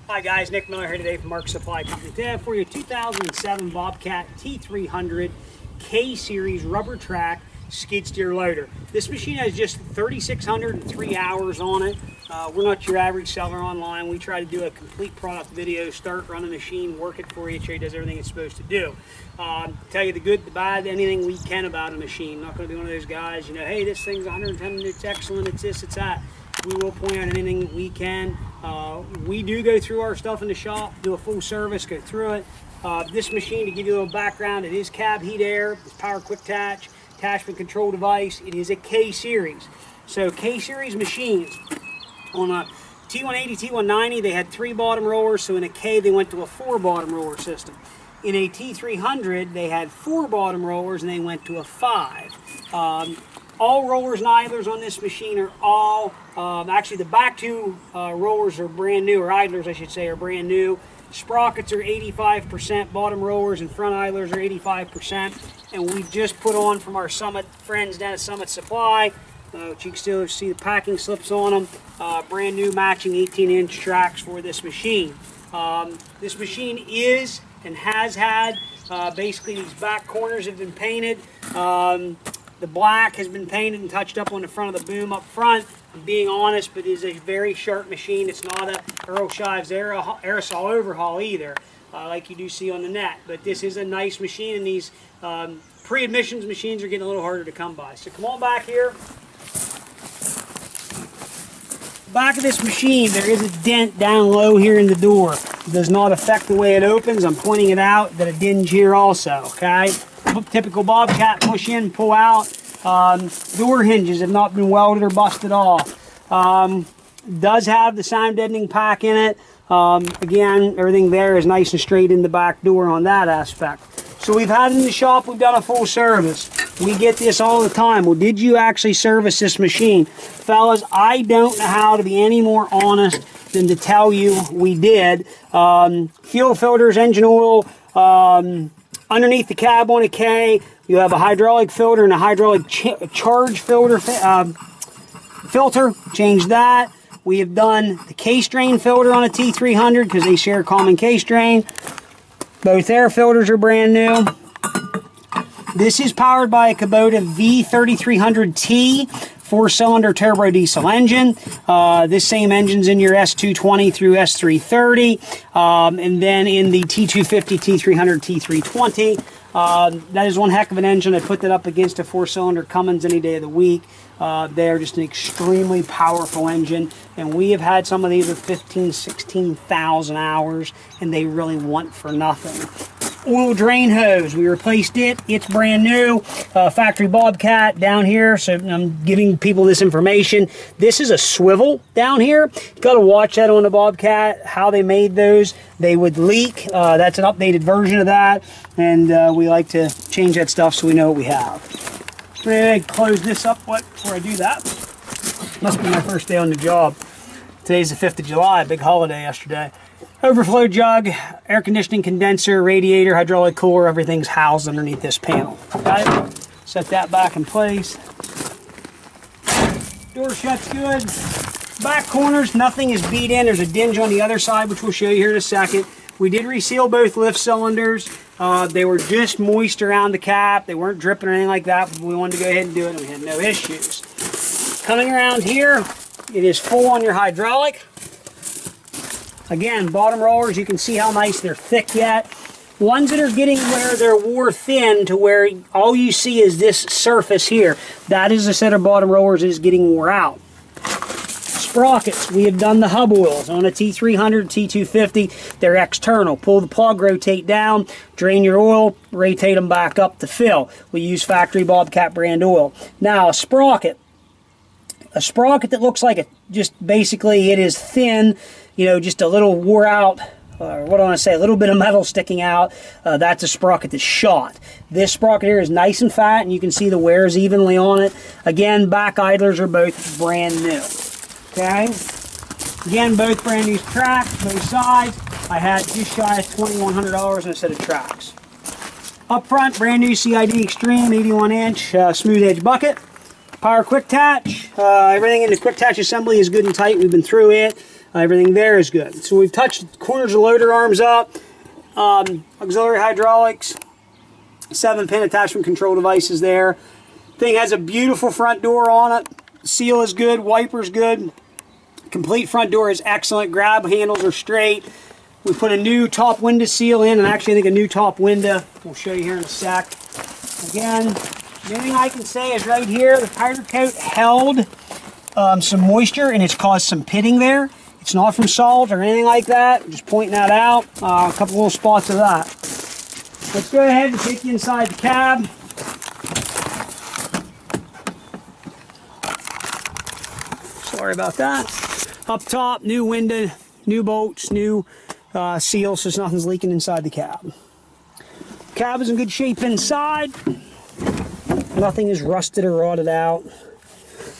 Hi guys, Nick Miller here today from Mark Supply Company. Today I have for you a 2007 Bobcat T300 K-Series rubber track skid steer loader. This machine has just 3,603 hours on it. We're not your average seller online. We try to do a complete product video, start, run the machine, work it for you, show you it does everything it's supposed to do. Tell you the good, the bad, anything we can about a machine. I'm not going to be one of those guys, you know, hey, this thing's 110, it's excellent, it's this, it's that. We will point out anything we can. We do go through our stuff in the shop, do a full service, go through it. This machine, to give you a little background, it is cab heat air, it's power quick attachment control device. It is a K-Series. So K-Series machines, on a T180, T190, they had 3 bottom rollers, so in a K they went to a 4 bottom roller system. In a T300, they had 4 bottom rollers and they went to a 5. All rollers and idlers on this machine are all, actually the back 2 rollers are brand new, or idlers I should say, are brand new. Sprockets are 85%, bottom rollers and front idlers are 85%. And we just put on from our Summit friends down at Summit Supply, which you can still see the packing slips on them, brand new matching 18-inch tracks for this machine. This machine is and has had, basically these back corners have been painted. The black has been painted and touched up on the front of the boom up front. I'm being honest, but it is a very sharp machine. It's not a Earl Shives aerosol overhaul either, like you do see on the net. But this is a nice machine, and these pre-admissions machines are getting a little harder to come by. So come on back here. Back of this machine, there is a dent down low here in the door. It does not affect the way it opens. I'm pointing it out that a dinge here also, okay? Typical Bobcat, push in, pull out. Door hinges have not been welded or busted off. Does have the sound deadening pack in it. Again, everything there is nice and straight in the back door on that aspect. So we've had it in the shop, we've done a full service. We get this all the time. Well, did you actually service this machine? Fellas, I don't know how to be any more honest than to tell you we did. Fuel filters, engine oil, underneath the cab on a K, you have a hydraulic filter and a hydraulic charge filter. Change that. We have done the K-strain filter on a T300 because they share common K-strain. Both air filters are brand new. This is powered by a Kubota V3300T 4-cylinder turbo diesel engine. This same engine's in your S220 through S330, and then in the T250, T300, T320. That is one heck of an engine. I put that up against a 4-cylinder Cummins any day of the week. They are just an extremely powerful engine, and we have had some of these with 15,000, 16,000 hours, and they really want for nothing. Oil drain hose, we replaced it. It's brand new. Factory Bobcat down here, so I'm giving people this information. This is a swivel down here. You got to watch that on the Bobcat, how they made those. They would leak. That's an updated version of that, and we like to change that stuff so we know what we have. I'm going to close this up before I do that. Must be my first day on the job. Today's the 5th of July, big holiday yesterday. Overflow jug, air conditioning condenser, radiator, hydraulic cooler, everything's housed underneath this panel. Got it? Set that back in place. Door shuts good. Back corners, nothing is beat in. There's a dinge on the other side, which we'll show you here in a second. We did reseal both lift cylinders. They were just moist around the cap. They weren't dripping or anything like that. We wanted to go ahead and do it, and we had no issues. Coming around here, it is full on your hydraulic. Again, bottom rollers, you can see how nice they're thick yet. Ones that are getting where they're wore thin to where all you see is this surface here. That is a set of bottom rollers that is getting wore out. Sprockets, we have done the hub oils on a T300, T250. They're external. Pull the plug, rotate down, drain your oil, rotate them back up to fill. We use factory Bobcat brand oil. Now, a sprocket that looks like just basically it is thin, you know, just a little wore out, or what do I want to say, a little bit of metal sticking out. That's a sprocket that's shot. This sprocket here is nice and fat, and you can see the wears evenly on it. Again, back idlers are both brand new. Okay? Again, both brand new tracks, both sides. I had just shy of $2,100 in a set of tracks. Up front, brand new CID Extreme 81-inch smooth edge bucket. Power quick attach. Everything in the quick attach assembly is good and tight. We've been through it. Everything there is good. So we've touched the corners of loader arms up, auxiliary hydraulics, 7-pin attachment control devices there. Thing has a beautiful front door on it. Seal is good, wiper's good. Complete front door is excellent. Grab handles are straight. We put a new top window seal in, and actually I think a new top window. We'll show you here in a sec. Again, the only thing I can say is right here, the powder coat held some moisture and it's caused some pitting there. It's not from salt or anything like that. Just pointing that out. A couple little spots of that. Let's go ahead and take you inside the cab. Sorry about that. Up top, new window, new bolts, new seal, so nothing's leaking inside the cab. Cab is in good shape inside. Nothing is rusted or rotted out.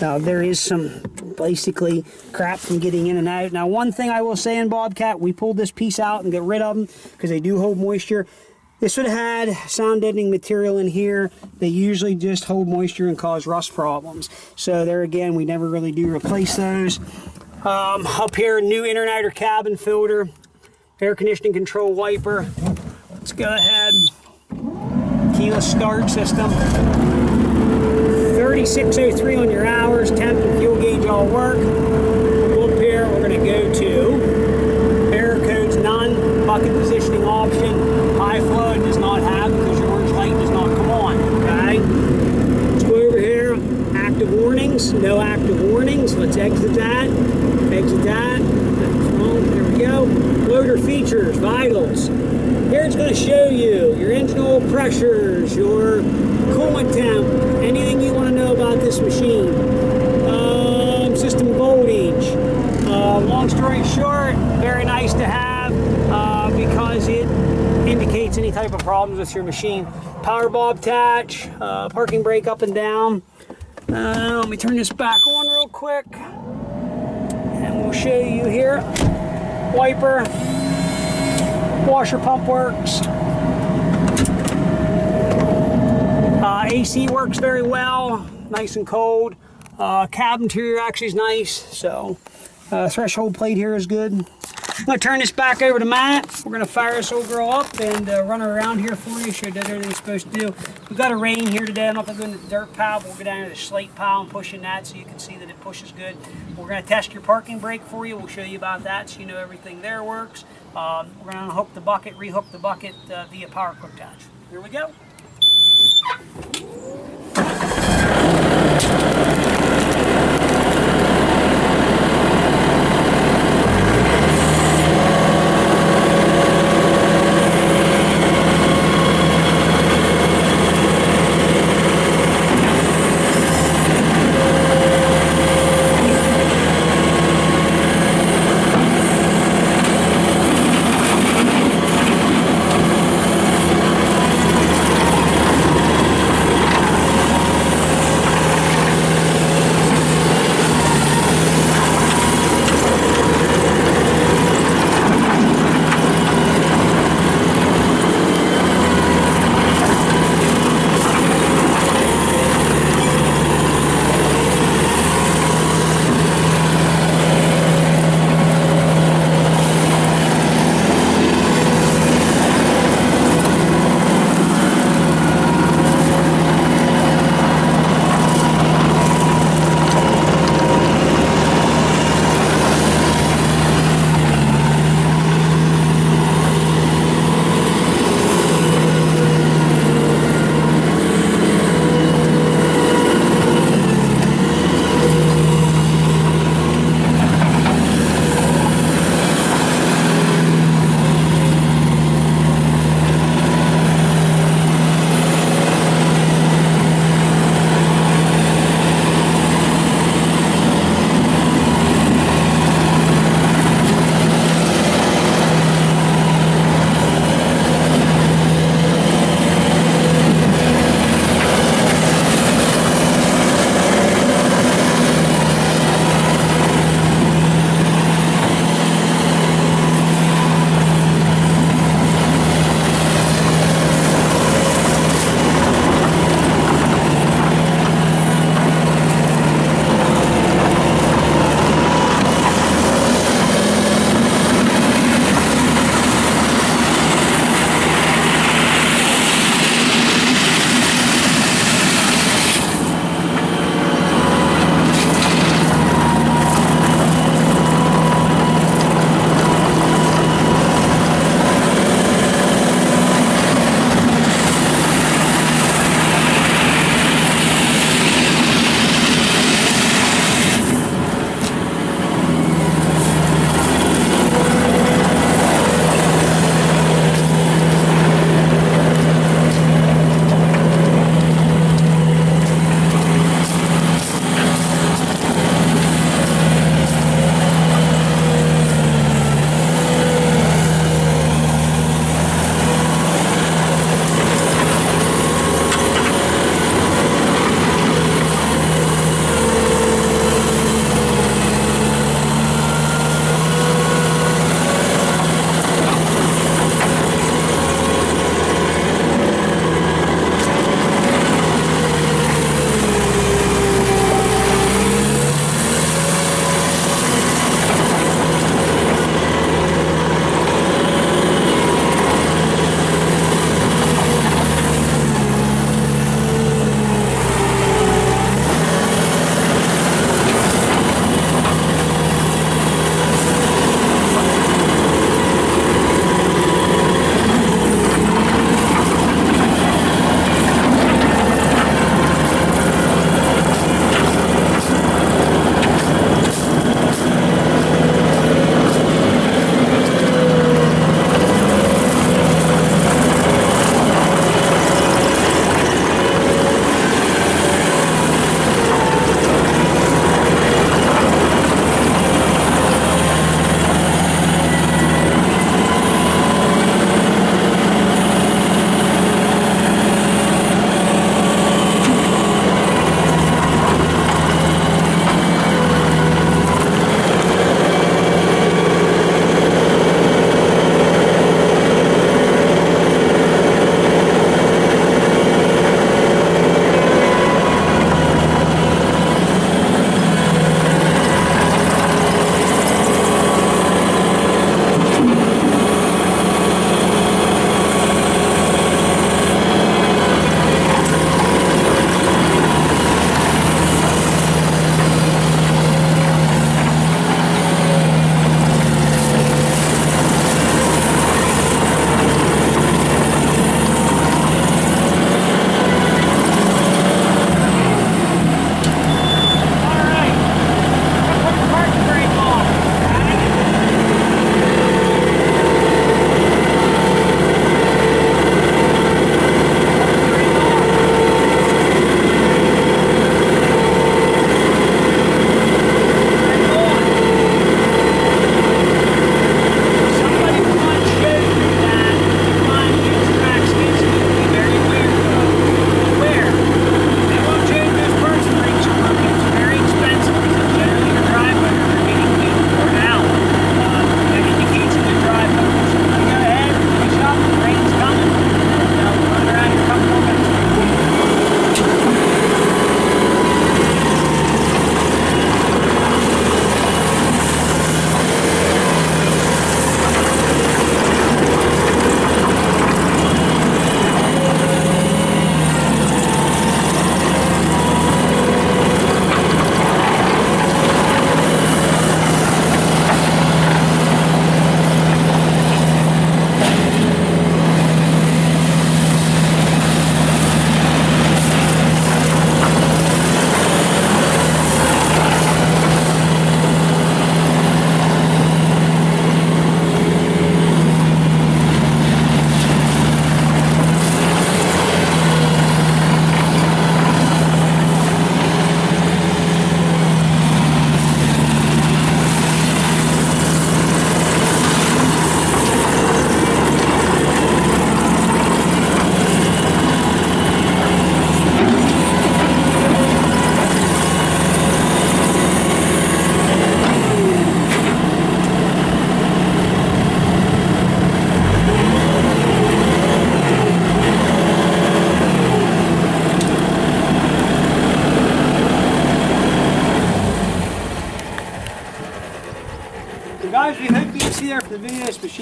Now there is some basically crap from getting in and out. Now one thing I will say in Bobcat, we pulled this piece out and get rid of them because they do hold moisture. This would have had sound deadening material in here. They usually just hold moisture and cause rust problems. So there again, we never really do replace those. Up here, new inner and outer cabin filter, air conditioning control wiper. Let's go ahead. Keyless start system. 3603 on your hours, temp and fuel gauge all work. Up here, we're going to go to air codes none, bucket positioning option, high flow it does not have because your orange light does not come on, okay? Let's go over here, active warnings, no active warnings. Let's exit that, that's wrong, there we go. Loader features, vitals. Here it's going to show you your engine oil pressures, your coolant temp, anything you want to know about this machine. System voltage. Long story short, very nice to have because it indicates any type of problems with your machine. Power bob attach, parking brake up and down. Let me turn this back on real quick and we'll show you here. Wiper, washer pump works. AC works very well, nice and cold. Cab interior actually is nice, so threshold plate here is good. I'm going to turn this back over to Matt. We're going to fire this old girl up and run her around here for you, show you everything it's supposed to do. We've got a rain here today. I'm not going to go into the dirt pile, but we'll go down to the slate pile and push in that so you can see that it pushes good. We're going to test your parking brake for you. We'll show you about that so you know everything there works. We're going to unhook the bucket, rehook the bucket via power quick attach. Here we go.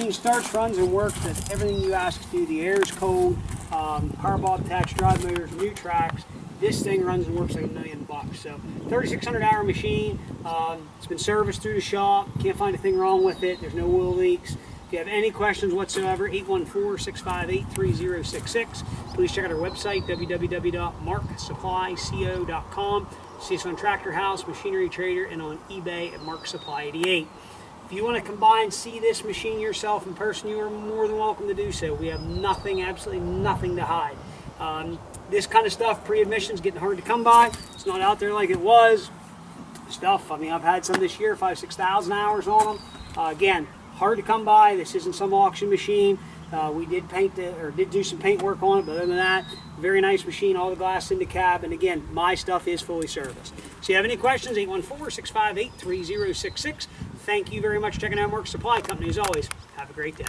machine starts, runs, and works, does everything you ask it to do. The air's cold, power bobcats, drive motors, new tracks. This thing runs and works like $1,000,000. So 3,600 hour machine. It's been serviced through the shop. Can't find a thing wrong with it. There's no oil leaks. If you have any questions whatsoever, 814-658-3066. Please check out our website, www.marksupplyco.com. See us on Tractor House, Machinery Trader, and on eBay at Mark Supply 88. If you want to come by and see this machine yourself in person, you are more than welcome to do so. We have nothing, absolutely nothing to hide. This kind of stuff, pre-admission, is getting hard to come by. It's not out there like it was. Stuff, I mean, I've had some this year, 5,000 to 6,000 hours on them. Again, hard to come by. This isn't some auction machine. We did did do some paint work on it, but other than that, very nice machine, all the glass in the cab, and again, my stuff is fully serviced. So if you have any questions, 814-658-3066. Thank you very much for checking out Mark Supply Company. As always, have a great day.